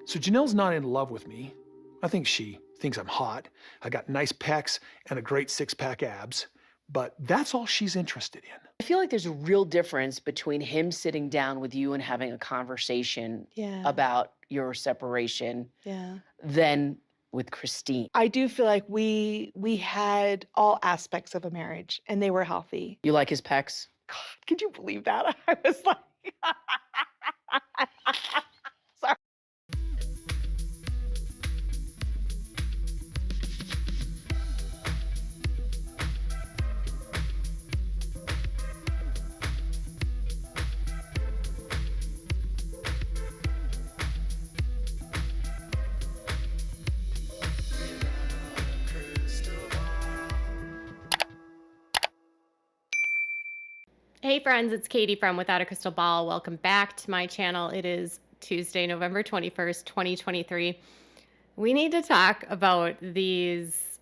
So Janelle's not in love with me. I think she thinks I'm hot. I got nice pecs and a great six-pack abs, but that's all she's interested in. I feel like there's a real difference between him sitting down with you and having a conversation Yeah. about your separation Yeah. than with Christine. I do feel like we had all aspects of a marriage and they were healthy. You like his pecs? God, could you believe that? I was like, sorry. Hey friends, it's Katie from Without a Crystal Ball. Welcome back to my channel. It is Tuesday, November 21st, 2023. We need to talk about these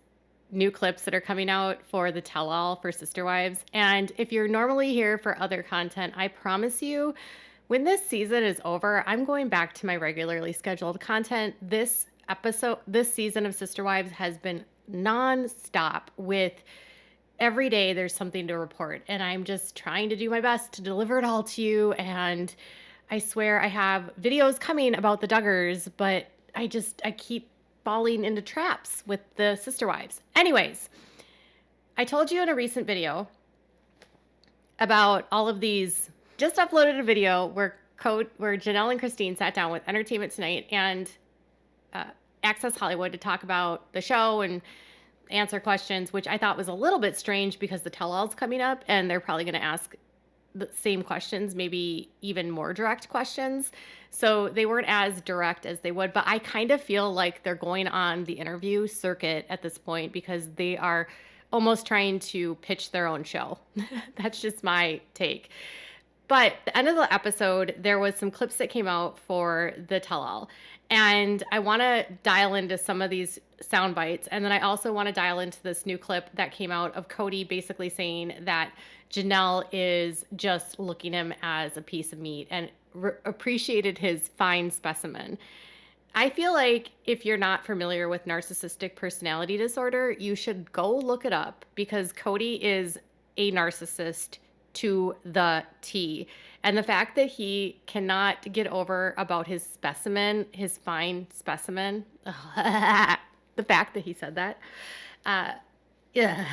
new clips that are coming out for the tell-all for Sister Wives. And if you're normally here for other content, I promise you, when this season is over, I'm going back to my regularly scheduled content. This season of Sister Wives has been non-stop with every day there's something to report, and I'm just trying to do my best to deliver it all to you. And I swear I have videos coming about the Duggars, but I keep falling into traps with the Sister Wives. Anyways, I told you in a recent video about all of these. Just uploaded a video where Janelle and Christine sat down with Entertainment Tonight and Access Hollywood to talk about the show and answer questions, which I thought was a little bit strange because the tell-all's coming up and they're probably going to ask the same questions, maybe even more direct questions. So they weren't as direct as they would, but I kind of feel like they're going on the interview circuit at this point because they are almost trying to pitch their own show. That's just my take. But at the end of the episode, there was some clips that came out for the tell-all. And I want to dial into some of these sound bites. And then I also want to dial into this new clip that came out of Kody basically saying that Janelle is just looking at him as a piece of meat and appreciated his fine specimen. I feel like if you're not familiar with narcissistic personality disorder, you should go look it up because Kody is a narcissist to the T. And the fact that he cannot get over about his specimen, his fine specimen, the fact that he said that, yeah.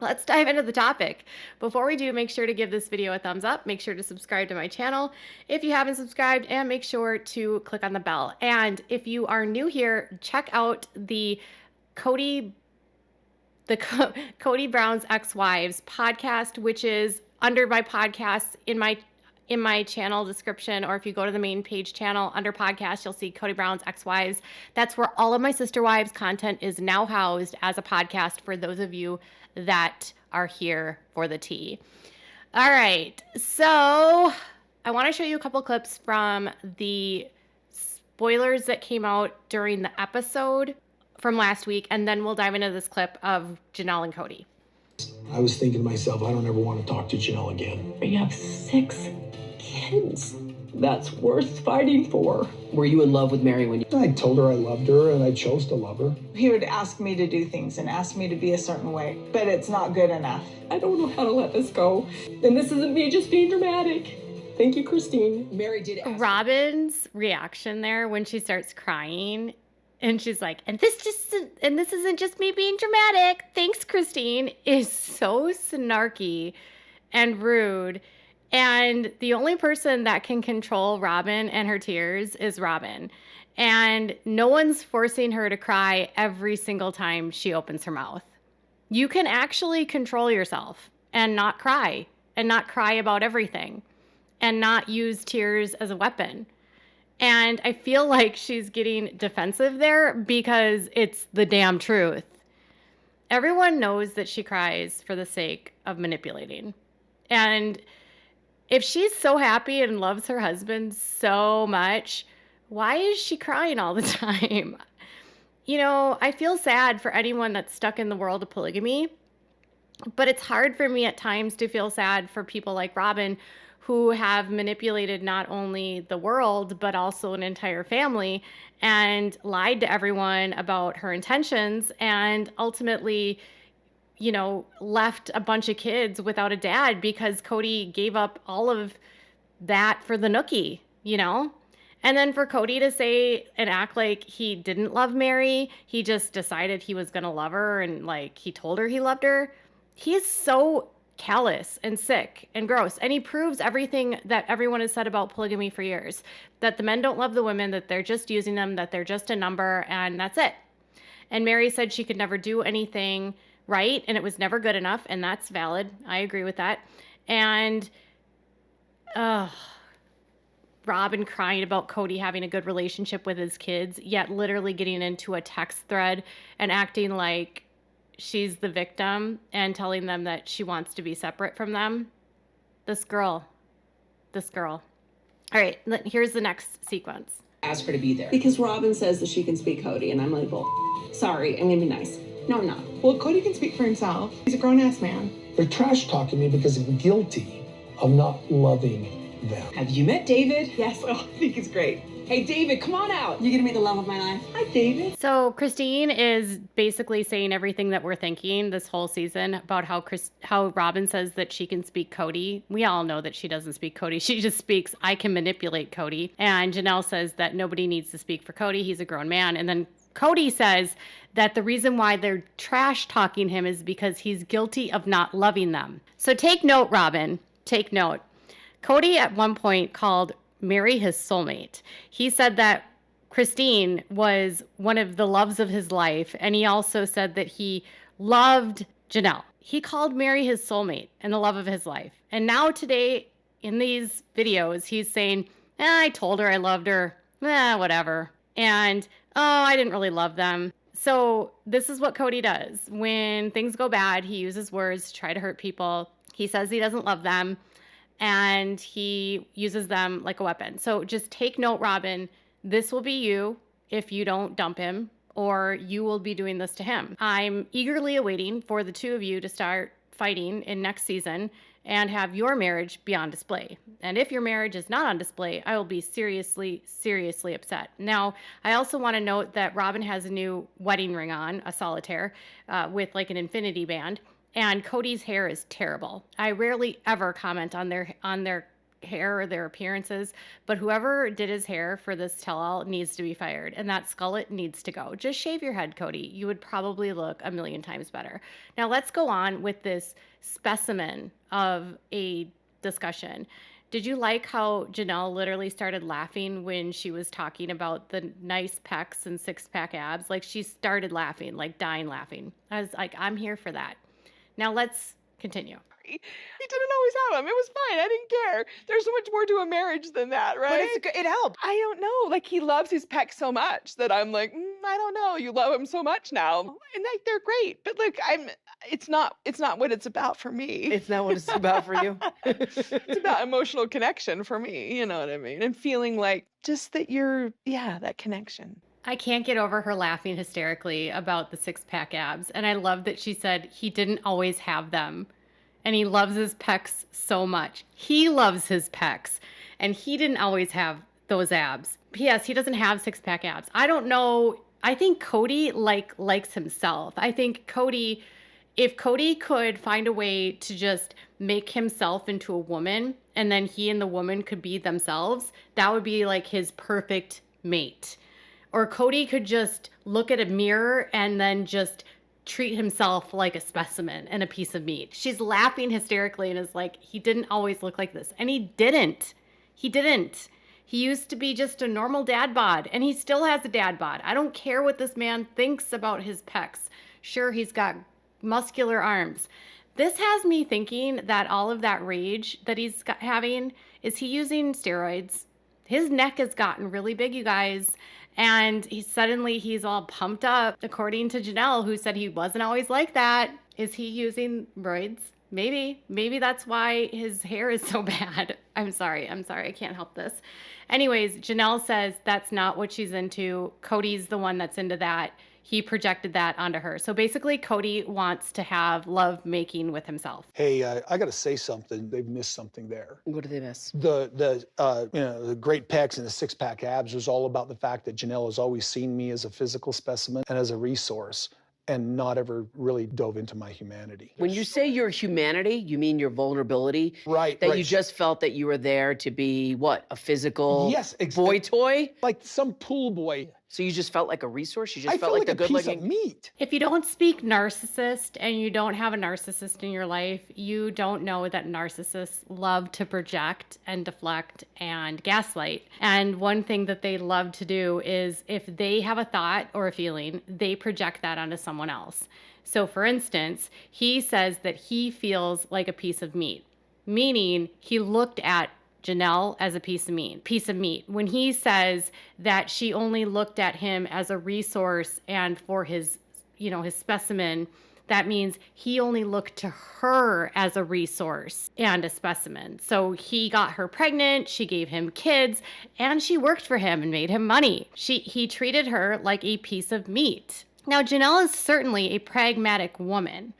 Let's dive into the topic. Before we do, make sure to give this video a thumbs up. Make sure to subscribe to my channel if you haven't subscribed, and make sure to click on the bell. And if you are new here, check out the Kody Brown's Ex-Wives podcast, which is under my podcasts in my channel description, or if you go to the main page channel under podcast, you'll see Kody Brown's Ex-Wives. That's where all of my Sister Wives content is now housed as a podcast for those of you that are here for the tea. All right, so I want to show you a couple clips from the spoilers that came out during the episode from last week, and then we'll dive into this clip of Janelle and Kody. I was thinking to myself, I don't ever want to talk to Janelle again. You have 6 kids. That's worth fighting for. Were you in love with Mary when you... I told her I loved her and I chose to love her. He would ask me to do things and ask me to be a certain way, but it's not good enough. I don't know how to let this go. And this isn't me just being dramatic. Thank you, Christine. Mary did ask... Robyn's reaction there when she starts crying, and she's like, and this isn't just me being dramatic. Thanks, Christine, is so snarky and rude. And the only person that can control Robyn and her tears is Robyn. And no one's forcing her to cry every single time she opens her mouth. You can actually control yourself and not cry about everything and not use tears as a weapon. And I feel like she's getting defensive there because it's the damn truth. Everyone knows that she cries for the sake of manipulating. And if she's so happy and loves her husband so much, why is she crying all the time? You know, I feel sad for anyone that's stuck in the world of polygamy, but it's hard for me at times to feel sad for people like Robyn who have manipulated not only the world, but also an entire family, and lied to everyone about her intentions, and ultimately, left a bunch of kids without a dad because Kody gave up all of that for the nookie. And then for Kody to say and act like he didn't love Mary, he just decided he was going to love her and like he told her he loved her. He is so callous and sick and gross. And he proves everything that everyone has said about polygamy for years, that the men don't love the women, that they're just using them, that they're just a number, and that's it. And Mary said she could never do anything right, and it was never good enough, and that's valid. I agree with that. And Robyn crying about Kody having a good relationship with his kids, yet literally getting into a text thread and acting like she's the victim and telling them that she wants to be separate from them. This girl. All right, here's the next sequence. Ask her to be there. Because Robyn says that she can speak Kody, and I'm like, well, sorry, I'm gonna be nice. No, I'm not. Well, Kody can speak for himself. He's a grown-ass man. They're trash talking me because I'm guilty of not loving them. Have you met David? Yes, I think he's great. Hey, David, come on out. You're gonna be the love of my life. Hi, David. So Christine is basically saying everything that we're thinking this whole season about how Robyn says that she can speak Kody. We all know that she doesn't speak Kody. She just speaks, I can manipulate Kody. And Janelle says that nobody needs to speak for Kody. He's a grown man. And then Kody says that the reason why they're trash talking him is because he's guilty of not loving them. So take note, Robyn. Take note. Kody at one point called Mary his soulmate. He said that Christine was one of the loves of his life, and he also said that he loved Janelle. He called Mary his soulmate and the love of his life. And now today in these videos, he's saying, I told her I loved her. Whatever. And, I didn't really love them. So this is what Kody does. When things go bad, he uses words to try to hurt people. He says he doesn't love them, and he uses them like a weapon. So just take note, Robyn. This will be you if you don't dump him, or you will be doing this to him. I'm eagerly awaiting for the two of you to start fighting in next season and have your marriage be on display. And if your marriage is not on display, I will be seriously, seriously upset. Now, I also want to note that Robyn has a new wedding ring on, a solitaire, with like an infinity band. And Kody's hair is terrible. I rarely ever comment on their hair or their appearances, but whoever did his hair for this tell-all needs to be fired, and that skullet needs to go. Just shave your head, Kody. You would probably look a million times better. Now let's go on with this specimen of a discussion. Did you like how Janelle literally started laughing when she was talking about the nice pecs and six-pack abs? Like she started laughing, like dying laughing. I was like, I'm here for that. Now let's continue. He didn't always have them. It was fine. I didn't care. There's so much more to a marriage than that, right? But it helped. I don't know. Like he loves his pecs so much that I'm like, I don't know. You love him so much now, and like they're great. But like it's not what it's about for me. It's not what it's about for you. It's about emotional connection for me. You know what I mean? And feeling like just that that connection. I can't get over her laughing hysterically about the six-pack abs. And I love that she said he didn't always have them. And he loves his pecs so much. He loves his pecs. And he didn't always have those abs. P.S. He doesn't have six-pack abs. I don't know. I think Kody likes himself. I think Kody, if Kody could find a way to just make himself into a woman, and then he and the woman could be themselves, that would be like his perfect mate. Or Kody could just look at a mirror and then just treat himself like a specimen and a piece of meat. She's laughing hysterically and is like, he didn't always look like this. And he didn't. He didn't. He used to be just a normal dad bod, and he still has a dad bod. I don't care what this man thinks about his pecs. Sure, he's got muscular arms. This has me thinking that all of that rage that he's having, is he using steroids? His neck has gotten really big, you guys. And he's all pumped up, according to Janelle, who said he wasn't always like that. Is he using roids? Maybe that's why his hair is so bad. I'm sorry. I can't help this. Anyways, Janelle says that's not what she's into. Kody's the one that's into that. he projected that onto her. So basically, Kody wants to have love making with himself. Hey, I got to say something. They've missed something there. What do they miss? The great pecs and the six-pack abs was all about the fact that Janelle has always seen me as a physical specimen and as a resource, and not ever really dove into my humanity. When you say your humanity, you mean your vulnerability? Right. That right. you just felt that you were there to be, what, a physical Yes, boy toy? Like some pool boy. So you just felt like a resource? You just I felt feel like like the a piece good-looking... of meat. If you don't speak narcissist and you don't have a narcissist in your life, you don't know that narcissists love to project and deflect and gaslight. And one thing that they love to do is if they have a thought or a feeling, they project that onto someone else. So for instance, he says that he feels like a piece of meat, meaning he looked at Janelle as a piece of meat. When he says that she only looked at him as a resource and for his specimen, that means he only looked to her as a resource and a specimen. So he got her pregnant, she gave him kids, and she worked for him and made him money. He treated her like a piece of meat. Now, Janelle is certainly a pragmatic woman.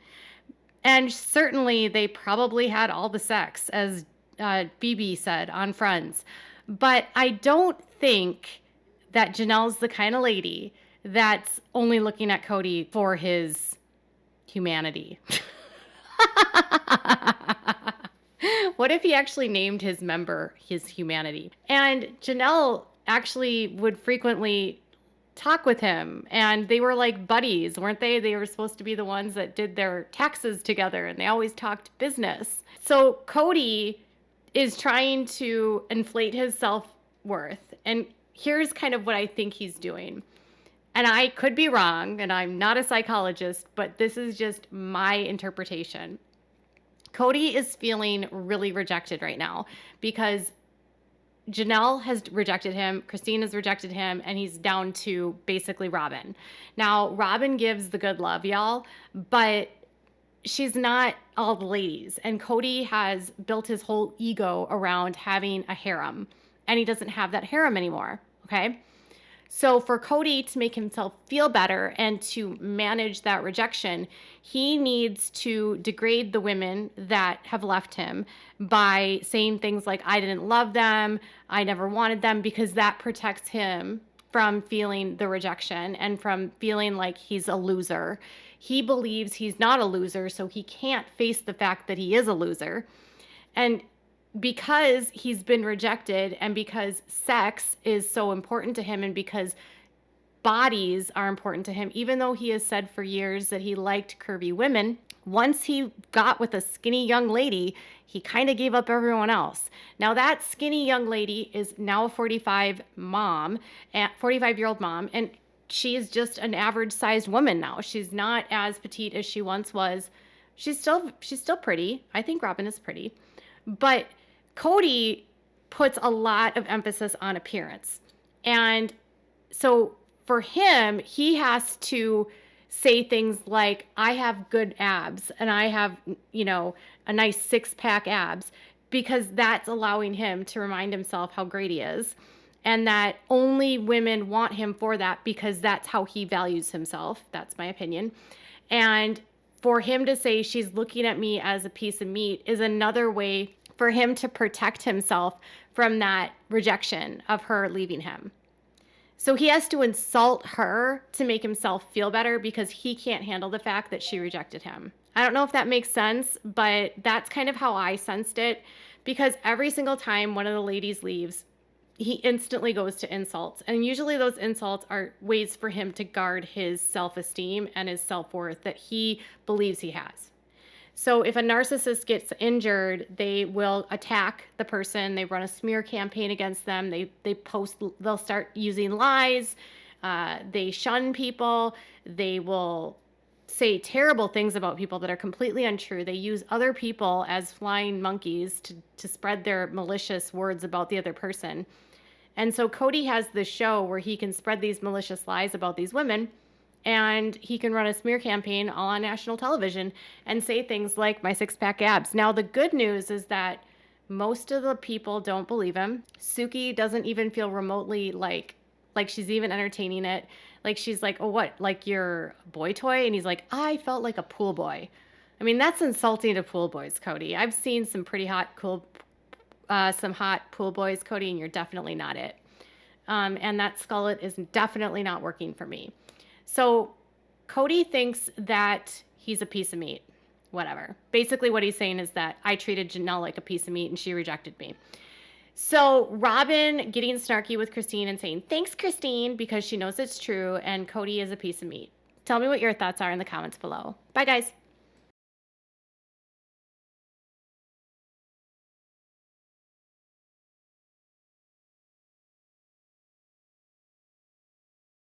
And certainly they probably had all the sex, as BB said on Friends. But I don't think that Janelle's the kind of lady that's only looking at Kody for his humanity. What if he actually named his member his humanity? And Janelle actually would frequently talk with him, and they were like buddies, weren't they? They were supposed to be the ones that did their taxes together, and they always talked business. So Kody is trying to inflate his self-worth, and here's kind of what I think he's doing. And I could be wrong, and I'm not a psychologist, but this is just my interpretation. Kody is feeling really rejected right now because Janelle has rejected him, Christine has rejected him, and he's down to basically Robyn. Now, Robyn gives the good love, y'all, but she's not all the ladies. And Kody has built his whole ego around having a harem, and he doesn't have that harem anymore, okay? So for Kody to make himself feel better and to manage that rejection, he needs to degrade the women that have left him by saying things like, I didn't love them, I never wanted them, because that protects him from feeling the rejection and from feeling like he's a loser. He believes he's not a loser, so he can't face the fact that he is a loser. And because he's been rejected and because sex is so important to him and because bodies are important to him, even though he has said for years that he liked curvy women, once he got with a skinny young lady, he kind of gave up everyone else. Now that skinny young lady is now a 45-year-old mom, and she is just an average-sized woman now. She's not as petite as she once was. She's still pretty. I think Robyn is pretty. But Kody puts a lot of emphasis on appearance. And so for him, he has to say things like, I have good abs and I have, a nice six-pack abs, because that's allowing him to remind himself how great he is. And that only women want him for that because that's how he values himself. That's my opinion. And for him to say she's looking at me as a piece of meat is another way for him to protect himself from that rejection of her leaving him. So he has to insult her to make himself feel better because he can't handle the fact that she rejected him. I don't know if that makes sense, but that's kind of how I sensed it, because every single time one of the ladies leaves, he instantly goes to insults. And usually those insults are ways for him to guard his self-esteem and his self-worth that he believes he has. So if a narcissist gets injured, they will attack the person. They run a smear campaign against them. They'll start using lies. They shun people. They will say terrible things about people that are completely untrue. They use other people as flying monkeys to spread their malicious words about the other person. And so Kody has this show where he can spread these malicious lies about these women, and he can run a smear campaign all on national television and say things like, my six-pack abs. Now, the good news is that most of the people don't believe him. Suki doesn't even feel remotely like Like she's even entertaining it. Like she's like, oh, what? Like your boy toy? And he's like, I felt like a pool boy. I mean, that's insulting to pool boys, Kody. I've seen some pretty hot, some hot pool boys, Kody, and you're definitely not it. And that skullet is definitely not working for me. So Kody thinks that he's a piece of meat. Whatever. Basically what he's saying is that I treated Janelle like a piece of meat and she rejected me. So Robyn getting snarky with Christine and saying, thanks, Christine, because she knows it's true, and Kody is a piece of meat. Tell me what your thoughts are in the comments below. Bye, guys.